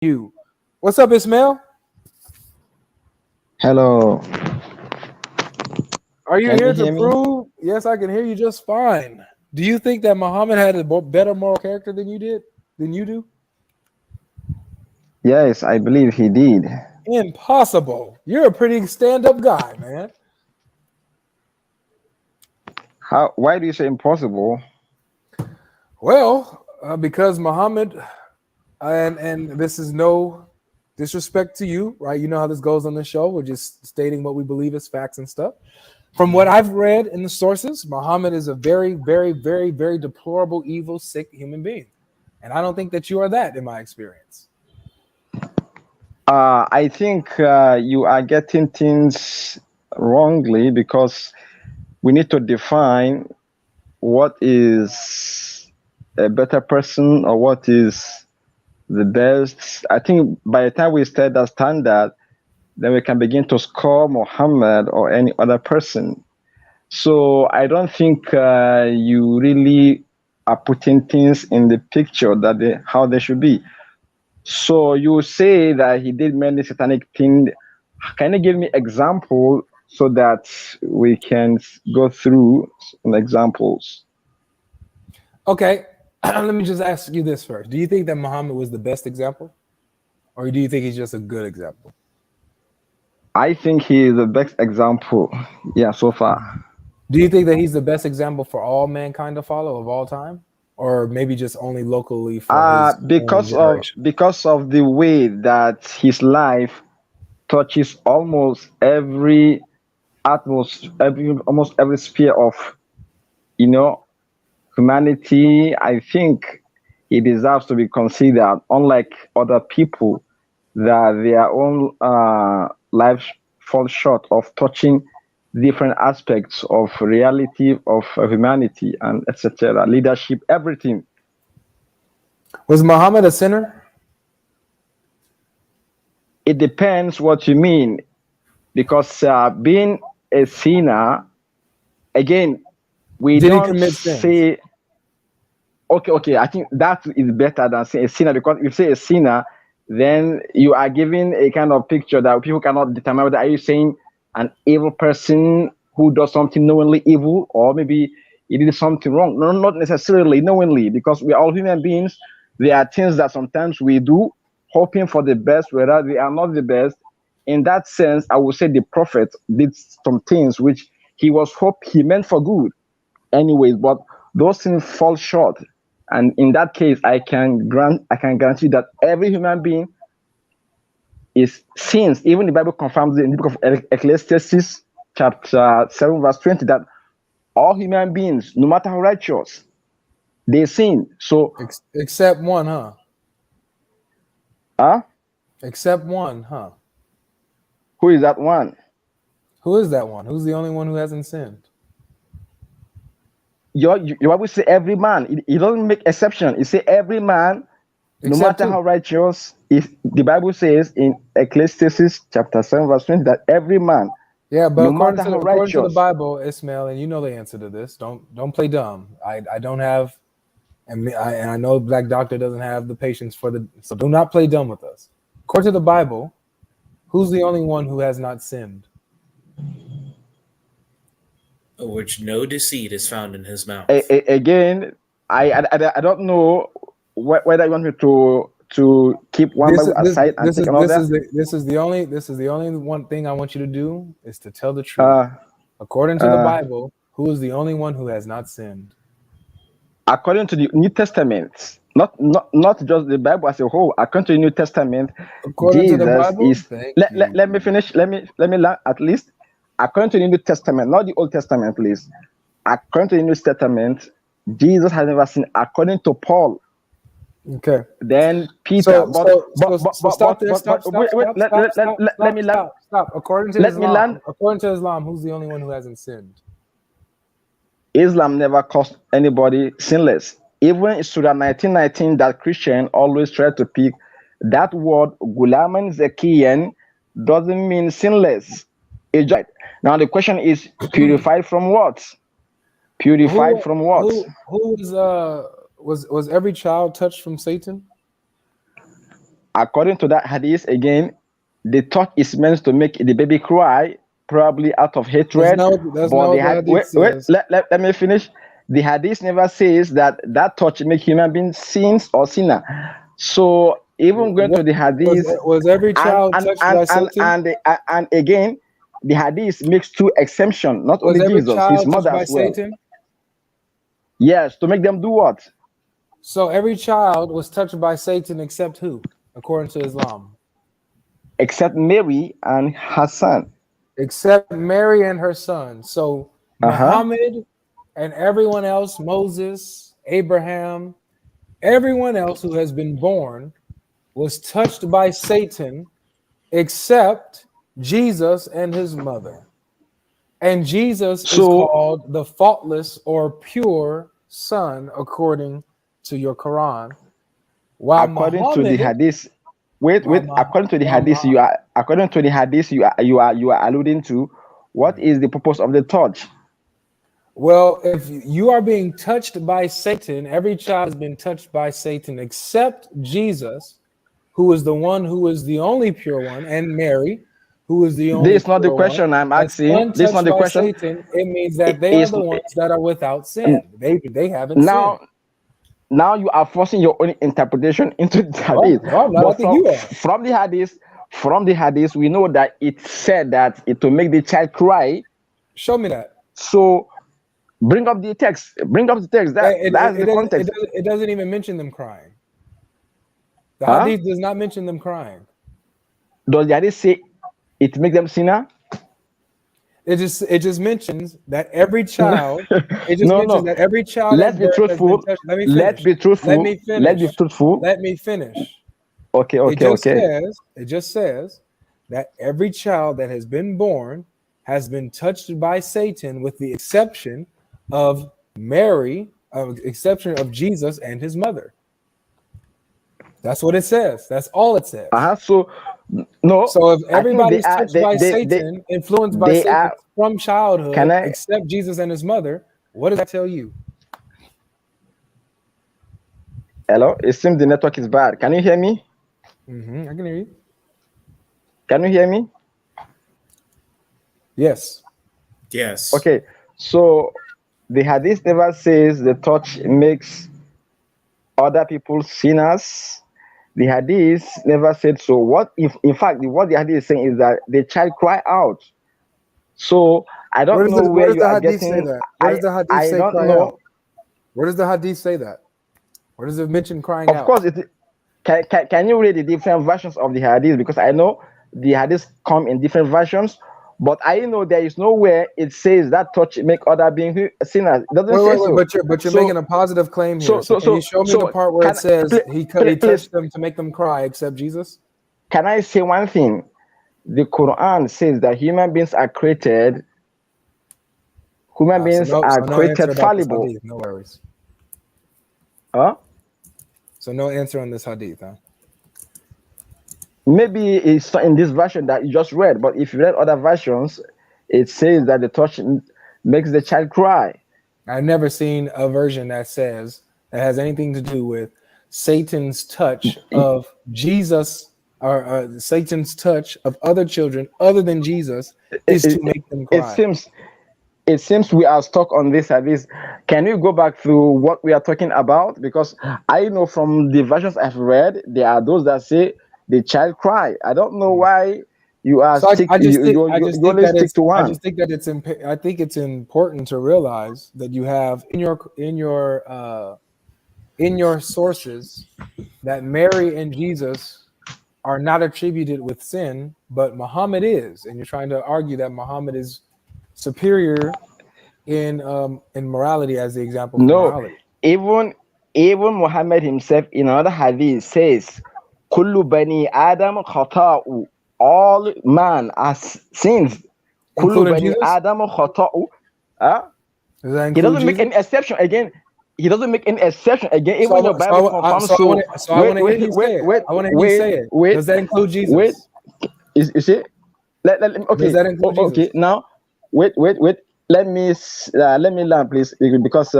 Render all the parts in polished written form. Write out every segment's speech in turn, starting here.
You. What's up, Ismail? Hello, Are you can you here to hear me? prove? Yes, I can hear you just fine. Do you think that Muhammad had a better moral character than you did? Than you do? Yes, I believe he did. Impossible. You're a pretty stand-up guy, man. How? Why do you say impossible? Well, because Muhammad, and this is no disrespect to you, right? You know how this goes on the show. We're just stating what we believe as facts and stuff. From what I've read in the sources, Muhammad is a very, very, very, very deplorable, evil, sick human being. And I don't think that you are that in my experience. I think you are getting things wrongly because we need to define what is a better person or what is the best. I think by the time we set that standard, then we can begin to score Muhammad or any other person. So I don't think you really are putting things in the picture that how they should be. So you say that he did many satanic things. Can you give me example so that we can go through some examples? Okay, let me just ask you this first. Do you think that Muhammad was the best example? Or do you think he's just a good example? I think he is the best example. Yeah, so far. Do you think that he's the best example for all mankind to follow of all time? Or maybe just only locally for his own generation? Because of the way that his life touches almost every almost every sphere of you know humanity. I think he deserves to be considered, unlike other people, that their own lives fall short of touching different aspects of reality of humanity and etc. Leadership, everything. Was Muhammad a sinner? It depends what you mean, because being a sinner, again, we Did he don't commit sins? say okay. I think that is better than saying a sinner, because if you say a sinner, then you are giving a kind of picture that people cannot determine whether are you saying an evil person who does something knowingly evil, or maybe he did something wrong. No, not necessarily knowingly, because we are all human beings. There are things that sometimes we do hoping for the best, whereas they are not the best. In that sense, I would say the prophet did some things which he meant for good anyways, but those things fall short. And in that case, I can guarantee that every human being is sins. Even the Bible confirms it in the book of Ecclesiastes, chapter 7, verse 20, that all human beings, no matter how righteous, they sin. So Except one, huh? uh, Except one, huh? who is that one? Who is that one? Who's the only one who hasn't sinned? Your Bible say every man. It doesn't make exception. It say every man, no Except matter two. how righteous. If the Bible says in Ecclesiastes chapter 7, verse 20, that every man, Yeah, but no matter how according to the righteous. Bible, Ismail, and you know the answer to this. Don't play dumb. I don't have, and I know Black Doctor doesn't have the patience for the. So do not play dumb with us. According to the Bible, who's the only one who has not sinned? which no deceit is found in his mouth. Again, I don't know whether you want me to keep one This Bible is this aside and this take is this another. is the only one thing I want you to do is to tell the truth. Uh, According to the uh, Bible, who is the only one who has not sinned? According to the New Testament, not just the Bible as a whole. According to the New Testament, According to the Jesus Bible, is. thank Let me you. finish. Let me learn at least. According to the New Testament, not the Old Testament, please. According to the New Testament, Jesus has never sinned. According to Paul, Okay. then Peter. So stop there. Stop. Stop. Wait, Stop. Stop. Stop. let me Stop. learn. Stop. Stop. Let me learn. According to Islam, who's the only one who hasn't sinned? Islam never caused anybody sinless. Even in Surah 1919, that Christian always try to pick that word Gulaman Zakiyan doesn't mean sinless. It's just now the question is purified from what? Purified Who from what? who was every child touched from Satan? according to that hadith, again, the touch is meant to make the baby cry, probably out of hatred. That's But not they what the had hadith says. let me finish. The hadith never says that that touch make human being sins or sinner. So even going to the hadith, Was every child touched by Satan? and again, the hadith makes two exemptions, not Was only every Jesus, his child touched mother by as well. Satan? Yes, to make them do what? So every child was touched by Satan except who, according to Islam? Except Mary and her son. Except Mary and her son. So Uh-huh. Muhammad and everyone else, Moses, Abraham, everyone else who has been born was touched by Satan except Jesus and his mother. And Jesus is So called the faultless or pure son according to your Quran. While according to the Muhammad, hadith, while, according to the while, hadith you are alluding to, what is the purpose of the touch? well, if you are being touched by Satan, every child has been touched by Satan except Jesus, who is the one who is the only pure one, and Mary, who is the only This is not the pure one. question I'm That's asking. This is not untouched the by question. Satan. It means that they are It's the ones that are without sin. They haven't sinned. now you are forcing your own interpretation into the hadith. No, I'm not. I But think you are. from the hadith, we know that it said that it to make the child cry. Show me that. So bring up the text. That's the context. It doesn't even mention them crying. The Huh? hadith does not mention them crying. Does the hadith say it make them sinner? It just mentions that every child. It just No, mentions that every child. Let's be truthful. Let me finish. Let's be truthful. Let me finish. Let's be truthful. Let me finish. Okay. It just says that every child that has been born has been touched by Satan, with the exception of Mary, exception of Jesus and his mother. That's what it says. That's all it says. So no. So if everybody's I touched think by Satan, influenced by Satan from childhood, except Jesus and his mother, what does that tell you? Hello? It seems the network is bad. Can you hear me? I can hear you. Can you hear me? Yes. Yes. Okay. So the hadith never says the touch makes other people sinners. The hadith never said so. What if, in fact, what the hadith is saying is that the child cry out. So I don't know where you are getting. Say that? Where does the hadith say don't cry know. out? Where does the hadith say that? Where does it mention crying out? Of course, can you read the different versions of the hadith? Because I know the hadith come in different versions, but I know there is nowhere it says that touch make other beings sinners. It doesn't say so. But you're making a positive claim here. So can you show me the part where it says he touched them to make them cry, except Jesus? Can I say one thing? The Quran says that human beings are created. Human beings are created fallible. No worries. Huh? So no answer on this hadith, huh? Maybe it's not in this version that you just read, but if you read other versions, it says that the touch makes the child cry. I've never seen a version that says that has anything to do with Satan's touch of Jesus, or Satan's touch of other children other than Jesus is to make them cry. It seems we are stuck on this hadith. Can you go back through what we are talking about? Because I know from the versions I've read, there are those that say the child cry. I don't know why you are I think to one. I just think that I think it's important to realize that you have in your sources that Mary and Jesus are not attributed with sin, but Muhammad is, and you're trying to argue that Muhammad is superior in morality as the example for morality. Even Muhammad himself in another hadith says, "Kullu bani Adam khata'u." All man has sins. Kullu bani Adam khata'u. He doesn't make any exception again. Even the Bible confirms so. I want to hear you say it. I want to hear you say it. Does that include Jesus? Wait. Is it? Okay. Does that include Jesus? Okay. Now, wait. Let me learn, please, because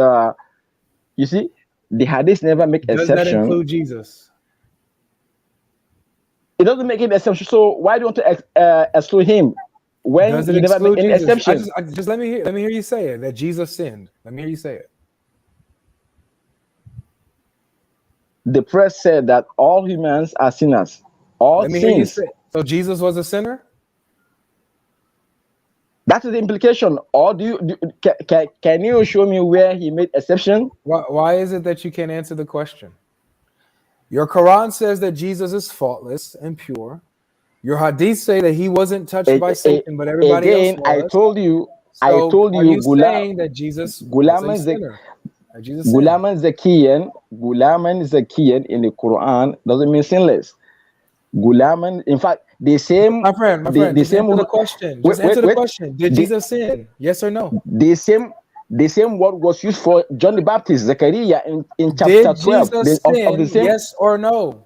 you see, the hadith never make exception. Does that include Jesus? It doesn't make him exception. So why do you want to exclude him when Does it he never made exclude any Jesus? exception? Just let me hear you say it, that Jesus sinned. Let me hear you say it. The press said that all humans are sinners. All Let me hear you sins. say it. So Jesus was a sinner? That is the implication. Or can you show me where he made exception? Why is it that you can't answer the question? Your Quran says that Jesus is faultless and pure. Your Hadith say that he wasn't touched by Satan, but everybody else Again, I was. told you, So are you saying that Jesus was a sinner? That Jesus sinned? Gulaman Zakiyan in the Quran doesn't mean sinless. Gulaman, in fact, the same, My friend, the just same. answer the question. Wait, Just answer wait, the wait. question. Did Jesus sin? Yes or no? The same word was used for John the Baptist, Zechariah, in chapter Did 12 Jesus of the sin? same. Yes or no?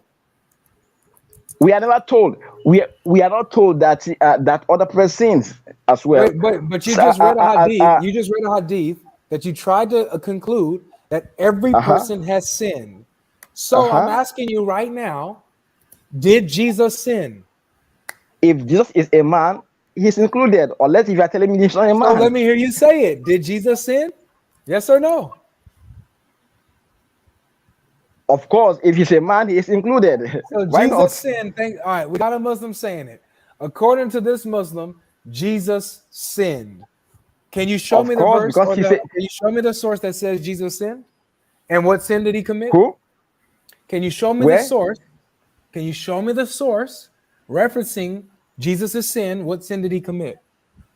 We are never told. We are not told that that other person sins as well. Wait, but you just read a hadith. You just read a hadith that you tried to conclude that every person has sinned. So I'm asking you right now, did Jesus sin? If Jesus is a man, he's included. Unless if you are telling me he's not a man. So let me hear you say it. Did Jesus sin? Yes or no? Of course, if he's a man, he is included. So Why Jesus not? sinned. All right, we got a Muslim saying it. According to this Muslim, Jesus sinned. Can you show me the course, verse because or he can said, you show me the source that says Jesus sinned? And what sin did he commit? who? Can you show me Where? the source? Can you show me the source referencing Jesus' sin? What sin did he commit?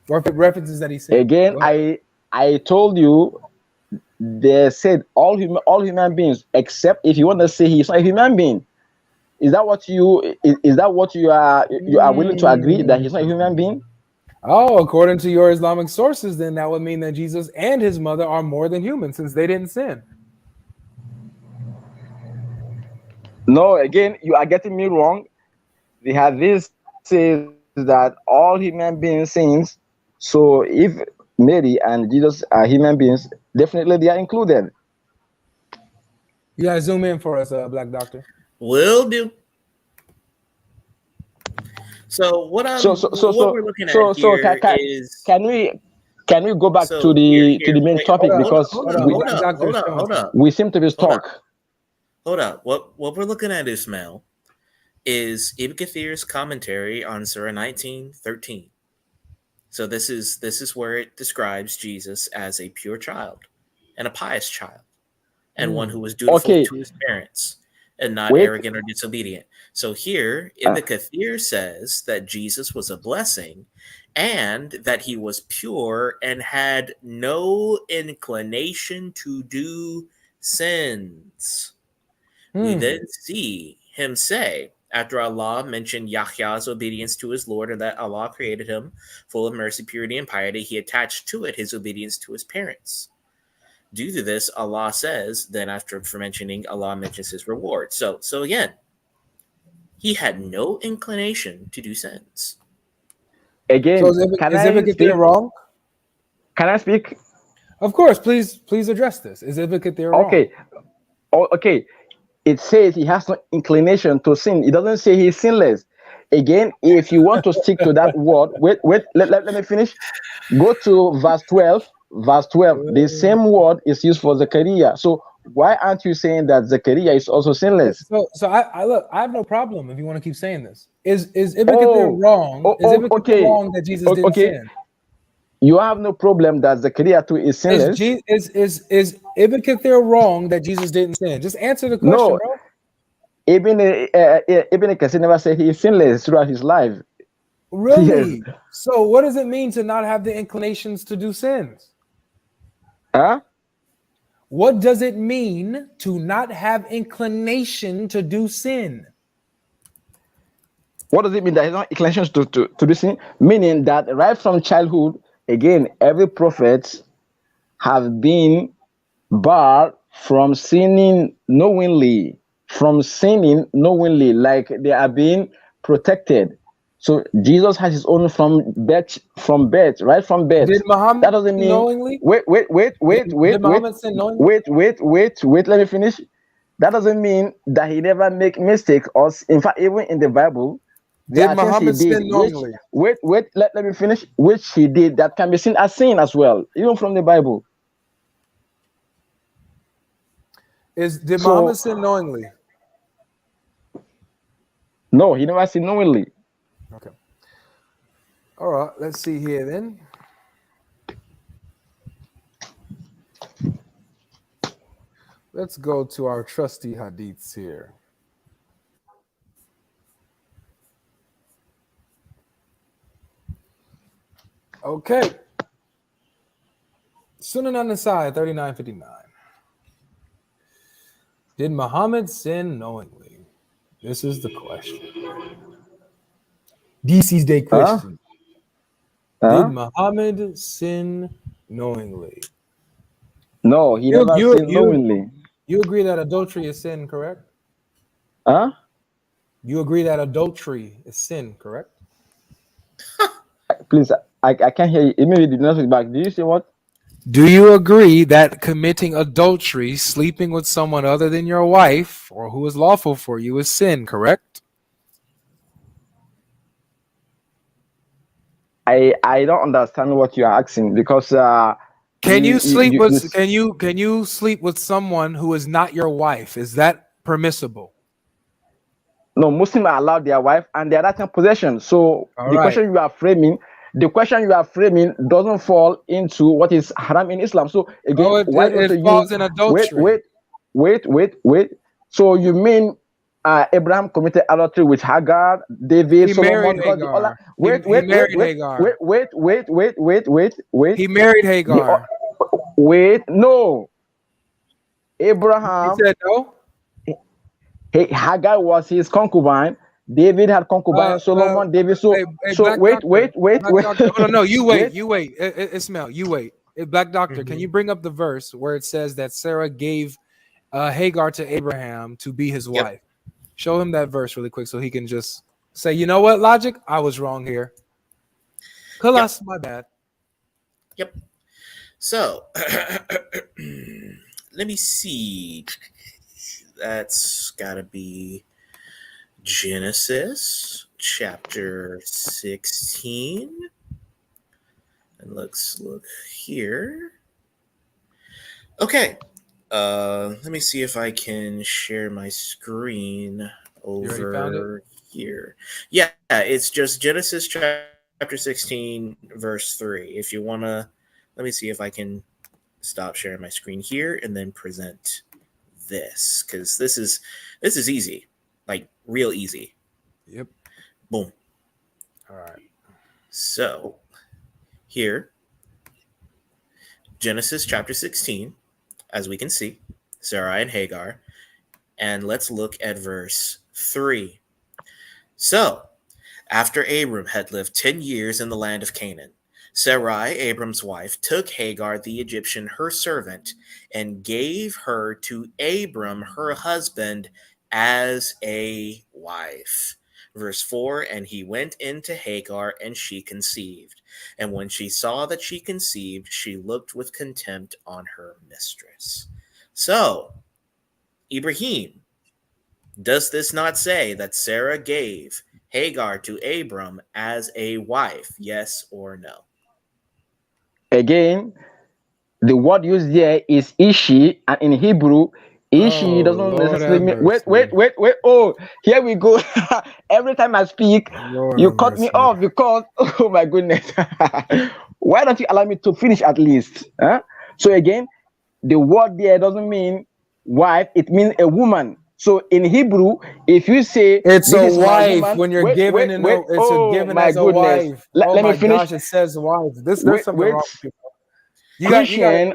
Or if it references that he sinned. Again, I told you they said all human beings, except if you want to say he's not a human being. Is that what you are willing to agree that he's not a human being? Oh, according to your Islamic sources, then that would mean that Jesus and his mother are more than human since they didn't sin. No, again, you are getting me wrong. The hadith says that all human beings sins. So if Mary and Jesus are human beings, definitely they are included. You gotta zoom in for us, Black Doctor. Will do. So what we're looking at here is can we go back to the main topic because hold up. We seem to be stuck. Hold up. What we're looking at, Ismail, is Ibn Kathir's commentary on Surah 19:13. So this is where it describes Jesus as a pure child and a pious child and one who was dutiful to his parents and not arrogant or disobedient. So here, Ibn Kathir says that Jesus was a blessing and that he was pure and had no inclination to do sins. We then see him say, after Allah mentioned Yahya's obedience to his Lord and that Allah created him full of mercy, purity, and piety, he attached to it his obedience to his parents. Due to this, Allah says, then after mentioning, Allah mentions his reward. So again, he had no inclination to do sins. Again, so is Ibn Kathir wrong? Can I speak? Of course, please address this. Is Ibn Kathir wrong? Okay. It says he has no inclination to sin. It doesn't say he's sinless. Again, if you want to stick to that word, let me finish. Go to verse 12. Verse 12. The same word is used for Zechariah. So why aren't you saying that Zechariah is also sinless? So I look, I have no problem if you want to keep saying this. Is Ibn Kathir wrong? Is Ibn Kathir wrong that Jesus didn't sin? You have no problem that Zechariah too is sinless. Is Ibn Kathir wrong that Jesus didn't sin? Just answer the question, bro. Ibn Kathir never said he is sinless throughout his life. Really? Yes. So what does it mean to not have the inclinations to do sins? Huh? What does it mean to not have inclination to do sin? What does it mean that he's not inclinations to do sin? Meaning that right from childhood, again, every prophet have been barred from sinning knowingly, like they are being protected. So Jesus has his own from birth, right from birth. Did Muhammad that doesn't mean knowingly? Wait. Did Muhammad sin knowingly? Wait. Let me finish. That doesn't mean that he never make mistake. Or in fact, even in the Bible, There Did are things he Muhammad did, sin which knowingly? let me finish. Which he did that can be seen as sin as well, even from the Bible. Did So Muhammad sin knowingly? no, he never sinned knowingly. Okay. All right. Let's see here then. Let's go to our trusty hadiths here. Okay. Sunan an-Nasai 3959. Did Muhammad sin knowingly? This is the question. DC's Day Huh? question. Huh? Did Muhammad sin knowingly? No, he never sinned knowingly. You agree that adultery is sin, correct? Huh? You agree that adultery is sin, correct? Please, I can't hear you. Maybe you did not speak back. Did you say what? Do you agree that committing adultery, sleeping with someone other than your wife or who is lawful for you, is sin, correct? I don't understand what you are asking because Can you sleep with can you sleep with someone who is not your wife? Is that permissible? no, Muslims are allowed their wife and they are not in possession. So All the right. question you are framing doesn't fall into what is haram in Islam. So again, why don't you falls use in adultery. wait? So you mean Abraham committed adultery with Hagar, David, He Solomon, married because the other Hagar. He married Hagar. wait. He married The, Hagar. wait, no. He Abraham, said no. Hagar was his concubine. David had concubine. Solomon, David. So, Hey, so Black Doctor. Black wait, Doctor. Hold on, no, you wait, wait. you wait. Ismail, you wait. Hey, Black Doctor, can you bring up the verse where it says that Sarah gave Hagar to Abraham to be his Yep. wife? Show him that verse really quick so he can just say, you know what, Logic? I was wrong here. Kalas, my bad. Yep. So, let me see. That's got to be Genesis chapter 16. And let's look here. Okay. Let me see if I can share my screen over here. Yeah, it's just Genesis chapter 16, verse 3. If you want to, let me see if I can stop sharing my screen here and then present this, because this is easy, like real easy. Yep. Boom. All right. So here, Genesis chapter 16, as we can see, Sarai and Hagar. And let's look at verse 3. So, after Abram had lived 10 years in the land of Canaan, Sarai, Abram's wife, took Hagar the Egyptian, her servant, and gave her to Abram, her husband, as a wife. Verse 4, and he went into Hagar, and she conceived. And when she saw that she conceived, she looked with contempt on her mistress. So, Ibrahim, does this not say that Sarah gave Hagar to Abram as a wife? Yes or no? Again, the word used there is ishi, and in Hebrew, ishi doesn't necessarily mean. Wait. Oh, here we go. Every time I speak, you cut me off because, oh my goodness. Why don't you allow me to finish at least? Huh? So again, the word there doesn't mean wife, it means a woman. So in Hebrew, if you say it's this a is wife my woman, when you're given it's a given my as a goodness. wife. Let me finish. Gosh, it says wife. There's something wrong with you. Christian,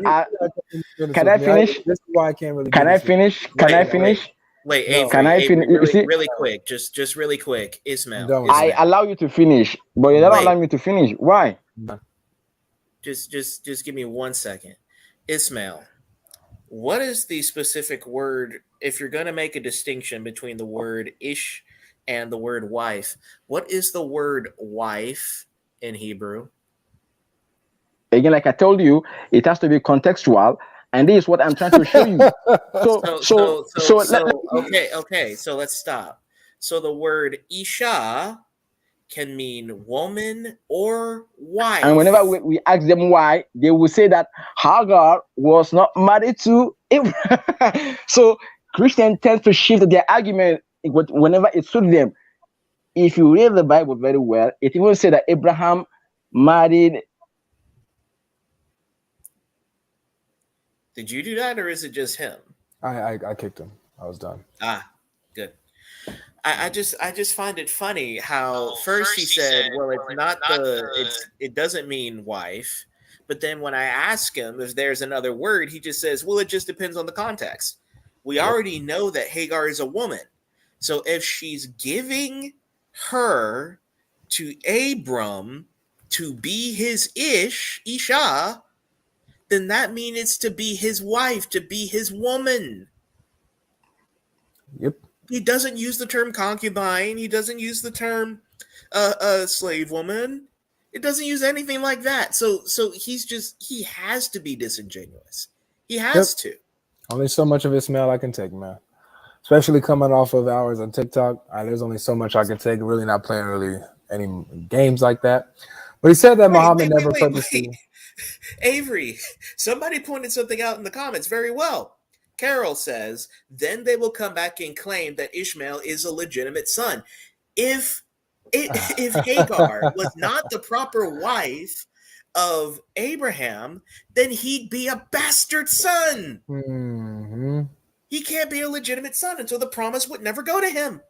can I finish? This is why I can't really. Can I finish? Wait, no. Avery, Can I finish? Really quick, just really quick, Ismail. I allow you to finish, but you don't allow me to finish. Why? Just give me 1 second, Ismail. What is the specific word, if you're going to make a distinction between the word ish and the word wife? What is the word wife in Hebrew? Again, like I told you, it has to be contextual, and this is what I'm trying to show you. Okay. So let's stop. So the word isha can mean woman or wife. And whenever we ask them why, they will say that Hagar was not married to Abraham. So Christians tend to shift their argument whenever it suits them. If you read the Bible very well, it even says that Abraham married. Did you do that, or is it just him? I kicked him. I was done. Ah, good. I just find it funny how first he said, well, it's not it doesn't mean wife, but then when I ask him if there's another word, he just says, well, it just depends on the context. We already know that Hagar is a woman. So if she's giving her to Abram to be his Isha, then that means it's to be his wife, to be his woman. Yep. He doesn't use the term concubine. He doesn't use the term slave woman. It doesn't use anything like that. So he has to be disingenuous. He has to. Only so much of Ismail I can take, man. Especially coming off of hours on TikTok. There's only so much I can take. Really not playing really any games like that. But he said that Muhammad never purposely. Avery, somebody pointed something out in the comments very well. Carol says, then they will come back and claim that Ishmael is a legitimate son. If Hagar was not the proper wife of Abraham, then he'd be a bastard son. Mm-hmm. He can't be a legitimate son, and so the promise would never go to him.